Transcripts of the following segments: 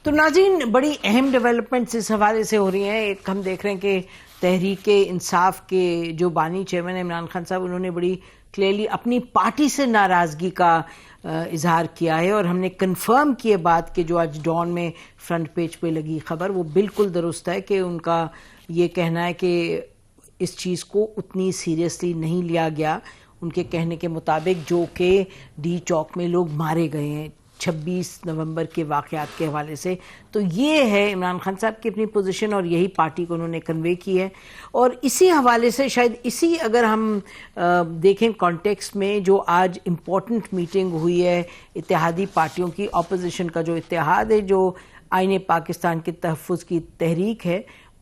تو ناظرین بڑی اہم ڈیولپمنٹس اس حوالے سے ہو رہی ہیں. ایک ہم دیکھ رہے ہیں کہ تحریک انصاف کے جو بانی چیئرمین عمران خان صاحب انہوں نے بڑی کلیئرلی اپنی پارٹی سے ناراضگی کا اظہار کیا ہے، اور ہم نے کنفرم کیے بات کہ جو آج ڈان میں فرنٹ پیج پہ لگی خبر وہ بالکل درست ہے کہ ان کا یہ کہنا ہے کہ اس چیز کو اتنی سیریسلی نہیں لیا گیا ان کے کہنے کے مطابق جو کہ ڈی چوک میں لوگ مارے گئے ہیں 26 نومبر کے واقعات کے حوالے سے. تو یہ ہے عمران خان صاحب کی اپنی پوزیشن اور یہی پارٹی کو انہوں نے کنوے کی ہے. اور اسی حوالے سے شاید اسی اگر ہم دیکھیں کانٹیکسٹ میں جو آج امپورٹنٹ میٹنگ ہوئی ہے اتحادی پارٹیوں کی، اپوزیشن کا جو اتحاد ہے جو آئین پاکستان کے تحفظ کی تحریک ہے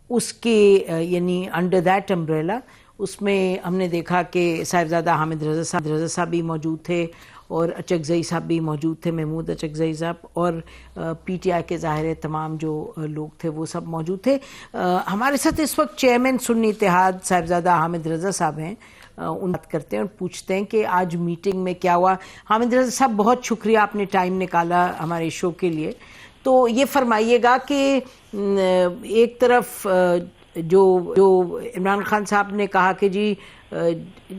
اس کے یعنی انڈر دیٹ امبریلا، اس میں ہم نے دیکھا کہ صاحبزادہ حامد رضا صاحب بھی موجود تھے اور اچکزئی صاحب بھی موجود تھے، محمود اچکزئی صاحب، اور پی ٹی آئی کے ظاہر تمام جو لوگ تھے وہ سب موجود تھے. ہمارے ساتھ اس وقت چیئرمین سنی اتحاد صاحبزادہ حامد رضا صاحب ہیں، ان بات کرتے ہیں اور پوچھتے ہیں کہ آج میٹنگ میں کیا ہوا. حامد رضا صاحب بہت شکریہ، آپ نے ٹائم نکالا ہمارے شو کے لیے. تو یہ فرمائیے گا کہ ایک طرف جو عمران خان صاحب نے کہا کہ جی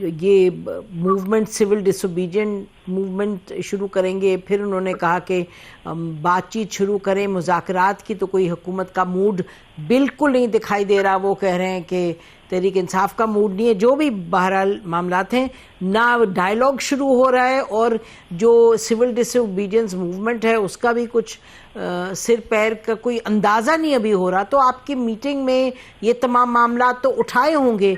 یہ موومنٹ سول ڈس اوبیڈینٹ موومنٹ شروع کریں گے، پھر انہوں نے کہا کہ بات چیت شروع کریں، مذاکرات کی تو کوئی حکومت کا موڈ بالکل نہیں دکھائی دے رہا. وہ کہہ رہے ہیں کہ تحریک انصاف کا موڈ نہیں ہے. جو بھی بہرحال معاملات ہیں، نہ ڈائیلاگ شروع ہو رہا ہے اور جو سول ڈس اوبیڈینس موومنٹ ہے اس کا بھی کچھ سر پیر کا کوئی اندازہ نہیں ابھی ہو رہا. تو آپ کی میٹنگ میں یہ تمام معاملات تو اٹھائے ہوں گے،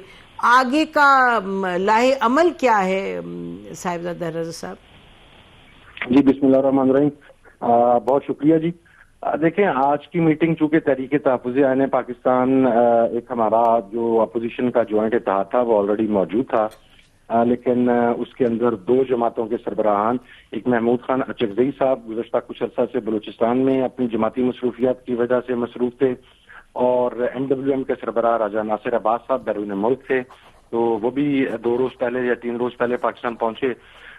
آگے کا لاہے عمل کیا ہے صاحبزادہ رضا صاحب؟ جی بسم اللہ الرحمن الرحیم، بہت شکریہ جی. دیکھیں آج کی میٹنگ چونکہ تحریک تحفظ آئین پاکستان ایک ہمارا جو اپوزیشن کا جوائنٹ اتحاد تھا وہ آلریڈی موجود تھا، لیکن اس کے اندر دو جماعتوں کے سربراہان، ایک محمود خان اچکزئی صاحب گزشتہ کچھ عرصہ سے بلوچستان میں اپنی جماعتی مصروفیات کی وجہ سے مصروف تھے، اور MWM کے سربراہ راجہ ناصر عباس صاحب بیرون ملک تھے. تو وہ بھی 2 روز پہلے یا 3 روز پہلے پاکستان پہنچے.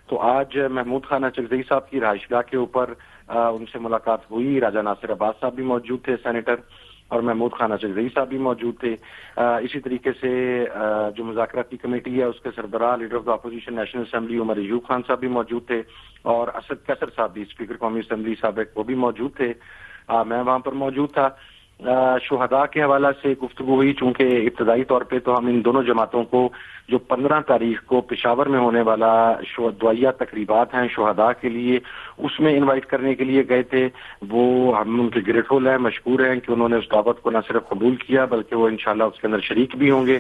تو آج محمود خان اچکزئی صاحب کی رہائش گاہ کے اوپر ان سے ملاقات ہوئی. راجہ ناصر عباس صاحب بھی موجود تھے سینیٹر، اور محمود خان اچکزئی صاحب بھی موجود تھے. اسی طریقے سے جو مذاکراتی کمیٹی ہے اس کے سربراہ leader of the opposition National Assembly Omar Ayub Khan صاحب بھی موجود تھے، اور اسد کیسر صاحب بھی اسپیکر قومی اسمبلی سابق وہ بھی موجود تھے. میں وہاں پر موجود تھا. شہداء کے حوالہ سے گفتگو ہوئی، چونکہ ابتدائی طور پہ تو ہم ان دونوں جماعتوں کو جو 15 تاریخ کو پشاور میں ہونے والا دعائیہ تقریبات ہیں شہداء کے لیے اس میں انوائٹ کرنے کے لیے گئے تھے. وہ ہم ان کے گریٹفل ہیں، مشکور ہیں کہ انہوں نے اس دعوت کو نہ صرف قبول کیا بلکہ وہ انشاءاللہ اس کے اندر شریک بھی ہوں گے.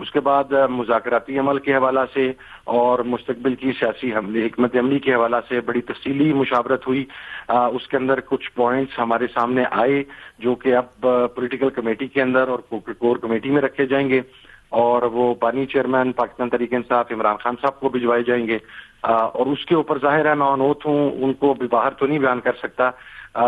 اس کے بعد مذاکراتی عمل کے حوالہ سے اور مستقبل کی سیاسی حکمت عملی کے حوالہ سے بڑی تفصیلی مشاورت ہوئی. اس کے اندر کچھ پوائنٹس ہمارے سامنے آئے جو کہ اب پولیٹیکل کمیٹی کے اندر اور کور کمیٹی میں رکھے جائیں گے، اور وہ بانی چیئرمین پاکستان تحریک انصاف عمران خان صاحب کو بھجوائے جائیں گے. اور اس کے اوپر ظاہر ہے میں آنوت ہوں، ان کو بھی باہر تو نہیں بیان کر سکتا،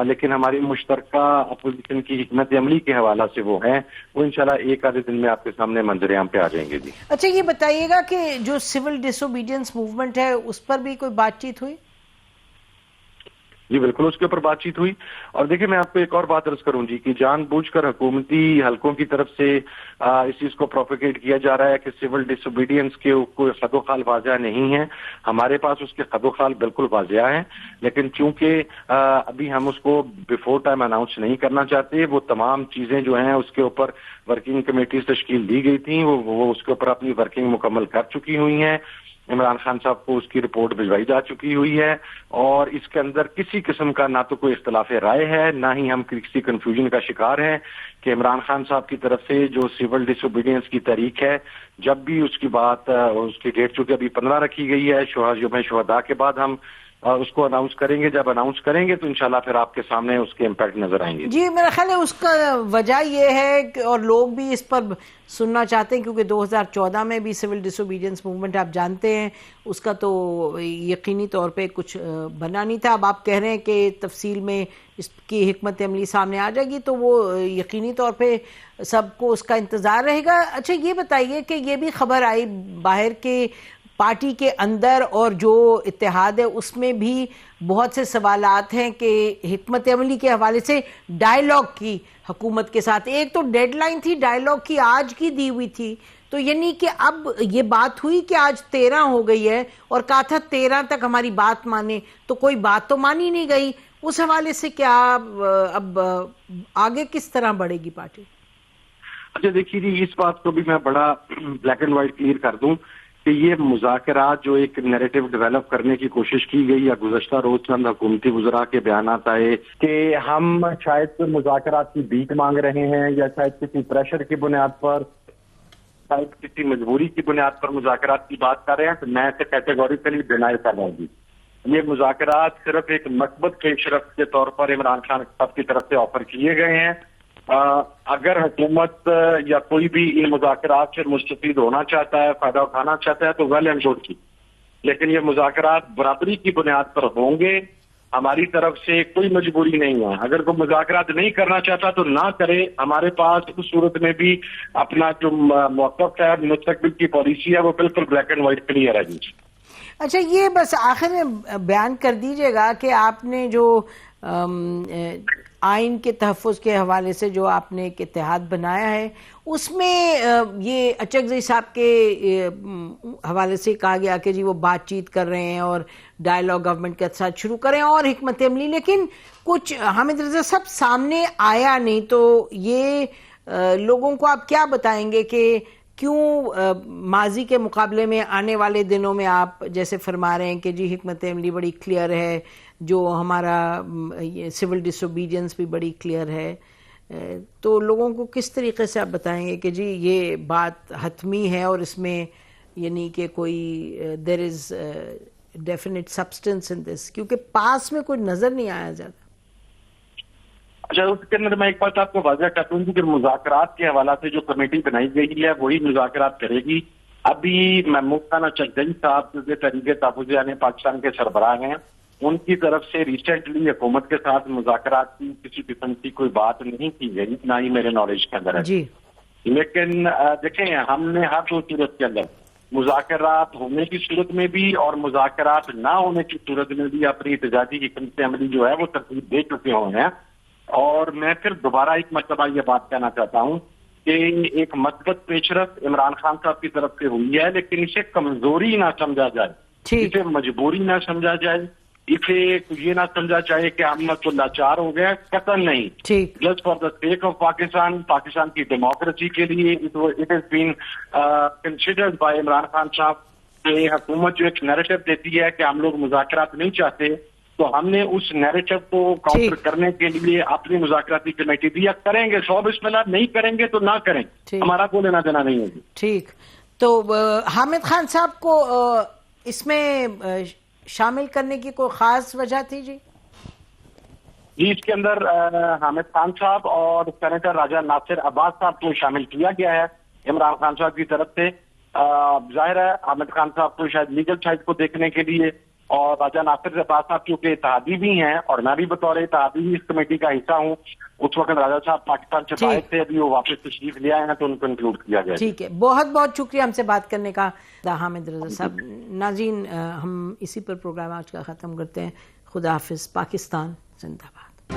لیکن ہماری مشترکہ اپوزیشن کی حکمت عملی کے حوالہ سے وہ ہیں، وہ انشاءاللہ ایک آدھے دن میں آپ کے سامنے منظر عام پہ آ جائیں گے. جی اچھا یہ بتائیے گا کہ جو سول ڈس اوبیڈینس موومنٹ ہے اس پر بھی کوئی بات چیت ہوئی؟ جی بالکل اس کے اوپر بات چیت ہوئی. اور دیکھیں میں آپ کو ایک اور بات عرض کروں جی کہ جان بوجھ کر حکومتی حلقوں کی طرف سے اس چیز کو پروپیگیٹ کیا جا رہا ہے کہ سول ڈس اوبیڈینس کے کوئی خد و خال واضح نہیں ہے. ہمارے پاس اس کے خد و خال بالکل واضح ہیں، لیکن چونکہ ابھی ہم اس کو بیفور ٹائم اناؤنس نہیں کرنا چاہتے. وہ تمام چیزیں جو ہیں اس کے اوپر ورکنگ کمیٹیز تشکیل دی گئی تھیں، وہ اس کے اوپر اپنی ورکنگ مکمل کر چکی ہوئی ہیں. عمران خان صاحب کو اس کی رپورٹ بھجوائی جا چکی ہوئی ہے، اور اس کے اندر کسی قسم کا نہ تو کوئی اختلاف رائے ہے، نہ ہی ہم کسی کنفیوژن کا شکار ہیں کہ عمران خان صاحب کی طرف سے جو سول ڈس اوبیڈینس کی تاریخ ہے، جب بھی اس کی بات اس کی ڈیٹ چونکہ ابھی 15 رکھی گئی ہے یوم شہداء کے بعد ہم اس کو اناؤنس کریں گے. جب اناؤنس کریں گے تو انشاءاللہ پھر آپ کے سامنے اس کے امپیکٹ نظر آئیں گے. جی میرا خیال ہے اس کا وجہ یہ ہے کہ اور لوگ بھی اس پر سننا چاہتے ہیں کیونکہ 2014 میں بھی سول ڈس اوبیڈینس موومنٹ آپ جانتے ہیں اس کا تو یقینی طور پہ کچھ بنا نہیں تھا. اب آپ کہہ رہے ہیں کہ تفصیل میں اس کی حکمت عملی سامنے آ جائے گی تو وہ یقینی طور پہ سب کو اس کا انتظار رہے گا. اچھا یہ بتائیے کہ یہ بھی خبر آئی باہر کے پارٹی کے اندر اور جو اتحاد ہے اس میں بھی بہت سے سوالات ہیں کہ حکمت عملی کے حوالے سے ڈائیلاگ کی حکومت کے ساتھ. ایک تو ڈیڈ لائن تھی ڈائیلاگ کی آج کی دی ہوئی تھی, تو یعنی کہ اب یہ بات ہوئی کہ آج 13 ہو گئی ہے اور کہا تھا 13 تک ہماری بات مانے, تو کوئی بات تو مانی نہیں گئی. اس حوالے سے کیا اب آگے کس طرح بڑھے گی پارٹی؟ اچھا دیکھیے جی, اس بات کو بھی میں بڑا بلیک اینڈ وائٹ کلیئر کر دوں کہ یہ مذاکرات جو ایک نیریٹو ڈیولپ کرنے کی کوشش کی گئی یا گزشتہ روز چند حکومتی وزراء کے بیانات آئے کہ ہم شاید مذاکرات کی بھیک مانگ رہے ہیں یا شاید کسی پریشر کی بنیاد پر, شاید کسی مجبوری کی بنیاد پر مذاکرات کی بات کر رہے ہیں, تو میں اسے کیٹیگوریکلی ڈینائی کر رہا ہوں. یہ مذاکرات صرف ایک مثبت پیش رفت کے طور پر عمران خان صاحب کی طرف سے آفر کیے گئے ہیں. اگر حکومت یا کوئی بھی ان مذاکرات سے مستفید ہونا چاہتا ہے, فائدہ اٹھانا چاہتا ہے, تو ویل اینڈ گڈ کی, لیکن یہ مذاکرات برابری کی بنیاد پر ہوں گے. ہماری طرف سے کوئی مجبوری نہیں ہے. اگر کوئی مذاکرات نہیں کرنا چاہتا تو نہ کرے. ہمارے پاس اس صورت میں بھی اپنا جو موقف ہے, مستقبل کی پالیسی ہے, وہ بالکل بلیک اینڈ وائٹ کلیئر ہے. جی اچھا, یہ بس آخر میں بیان کر دیجئے گا کہ آپ نے جو آئین کے تحفظ کے حوالے سے جو آپ نے ایک اتحاد بنایا ہے, اس میں یہ اچکزئی صاحب کے حوالے سے کہا گیا کہ جی وہ بات چیت کر رہے ہیں اور ڈائیلاگ گورنمنٹ کے ساتھ شروع کریں اور حکمت عملی, لیکن کچھ حامد رضا صاحب سامنے آیا نہیں. تو یہ لوگوں کو آپ کیا بتائیں گے کہ کیوں ماضی کے مقابلے میں آنے والے دنوں میں آپ جیسے فرما رہے ہیں کہ جی حکمت عملی بڑی کلیئر ہے, جو ہمارا سول ڈس اوبیڈینس بھی بڑی کلیئر ہے, تو لوگوں کو کس طریقے سے آپ بتائیں گے کہ جی یہ بات حتمی ہے اور اس میں یعنی کہ کوئی دیر از ڈیفینٹ سبسٹنس ان دس, کیونکہ پاس میں کوئی نظر نہیں آیا زیادہ. اچھا, اس کے اندر میں ایک بات آپ کو واضح کرتا ہوں کہ مذاکرات کے حوالے سے جو کمیٹی بنائی گئی ہے وہی مذاکرات کرے گی. ابھی محمود خان اچکزئی صاحب جو تحریک تحفظ یعنی پاکستان کے سربراہ ہیں, ان کی طرف سے ریسنٹلی حکومت کے ساتھ مذاکرات کی کسی قسم کی کوئی بات نہیں کی گئی, نہ ہی میرے نالج کے اندر ہے. جی لیکن دیکھیں, ہم نے ہر دو صورت کے اندر مذاکرات ہونے کی صورت میں بھی اور مذاکرات نہ ہونے کی صورت میں بھی اپنی احتجاجی حکمت عملی جو ہے وہ ترتیب دے چکے ہوئے ہیں. اور میں پھر دوبارہ ایک مرتبہ یہ بات کہنا چاہتا ہوں کہ ایک مثبت پیش رفت عمران خان صاحب کی طرف سے ہوئی ہے, لیکن اسے کمزوری نہ سمجھا جائے, اسے مجبوری نہ سمجھا جائے, اسے یہ نہ سمجھا جائے کہ ہم تو لاچار ہو گئے, قطعاً نہیں. Just for the sake of Pakistan, Pakistan کی ڈیموکریسی کے لیے it has been considered by Imran Khan صاحب کہ حکومت جو ایک نیریٹو دیتی ہے کہ ہم لوگ مذاکرات نہیں چاہتے, تو ہم نے اس نیریٹو کو کاؤنٹر کرنے کے لیے اپنی مذاکراتی کمیٹی دیا. کریں گے 100 بسم اللہ, نہیں کریں گے تو نہ کریں, ہمارا کوئی لینا دینا نہیں ہوگی. ٹھیک, تو حامد خان صاحب کو اس میں شامل کرنے کی کوئی خاص وجہ تھی؟ جی اس کے اندر حامد خان صاحب اور سینیٹر راجہ ناصر عباس صاحب کو شامل کیا گیا ہے عمران خان صاحب کی طرف سے. ظاہر ہے حامد خان صاحب کو شاید لیگل سائڈ کو دیکھنے کے لیے, اور راجہ ناصر عباس صاحب کیونکہ اتحادی بھی ہیں اور میں بھی بطور اتحادی اس کمیٹی کا حصہ ہوں. اس وقت راجہ صاحب پاکستان سے باہر تھے, ابھی وہ واپس تشریف لے آئے ہیں تو ان کو انکلوڈ کیا گیا. ٹھیک ہے, بہت بہت شکریہ ہم سے بات کرنے کا حامد رضا صاحب. ناظرین, ہم اسی پر پروگرام آج کا ختم کرتے ہیں. خدا حافظ. پاکستان زندہ باد.